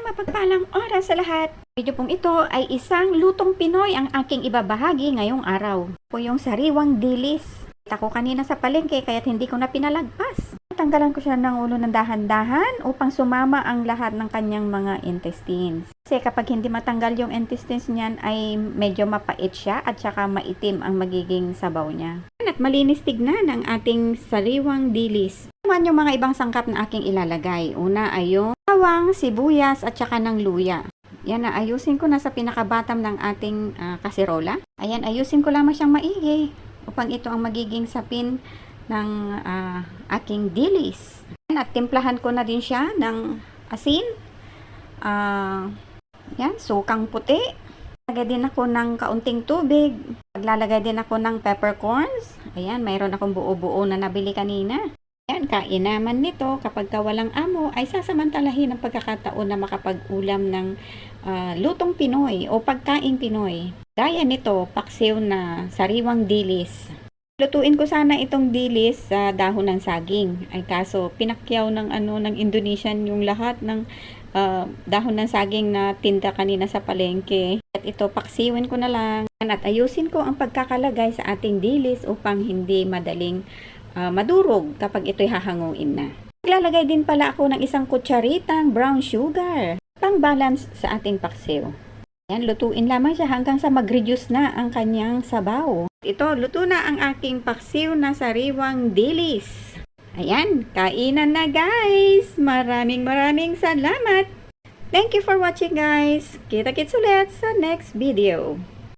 Mapagpalang oras sa lahat. Video pong ito ay isang lutong Pinoy ang aking ibabahagi ngayong araw. Po yung sariwang dilis. Kita ko kanina sa palengke kaya't hindi ko na pinalagpas. Tanggalan ko siya ng ulo ng dahan-dahan upang sumama ang lahat ng kanyang mga intestines. Kasi kapag hindi matanggal yung intestines niyan ay medyo mapait siya at saka maitim ang magiging sabaw niya. At malinis tignan ang ating sariwang dilis. Naman yung mga ibang sangkap na aking ilalagay. Una ay yung bawang, sibuyas at saka ng luya. Yan na, ayusin ko na sa pinakabatam ng ating kaserola. Ayan, ayusin ko lamang siyang maigi upang ito ang magiging sapin ng aking dilis. At timplahan ko na din siya ng asin. Yan, sukang puti. Lagay din ako ng kaunting tubig. Paglalagay din ako ng peppercorns. Ayan, mayroon akong buo-buo na nabili kanina. Yan, kainaman nito kapag walang amo ay sasamantalahin ang pagkakataon na makapag-ulam ng lutong Pinoy o pagkaing Pinoy. Gaya nito, paksiw na sariwang dilis. Lutuin ko sana itong dilis sa dahon ng saging. Ay kaso pinakyaw ng ng Indonesian yung lahat ng dahon ng saging na tinda kanina sa palengke. At ito paksiwin ko na lang at ayusin ko ang pagkakalagay sa ating dilis upang hindi madaling madurog kapag ito'y hahanguin na. Maglalagay din pala ako ng isang kutsaritang brown sugar pang balance sa ating paksiw. Yan, lutuin lamang siya hanggang sa mag-reduce na ang kanyang sabaw. Ito, luto na ang aking paksiw na sariwang dilis. Ayan, kainan na guys! Maraming salamat! Thank you for watching guys! Kita-kits ulit sa next video.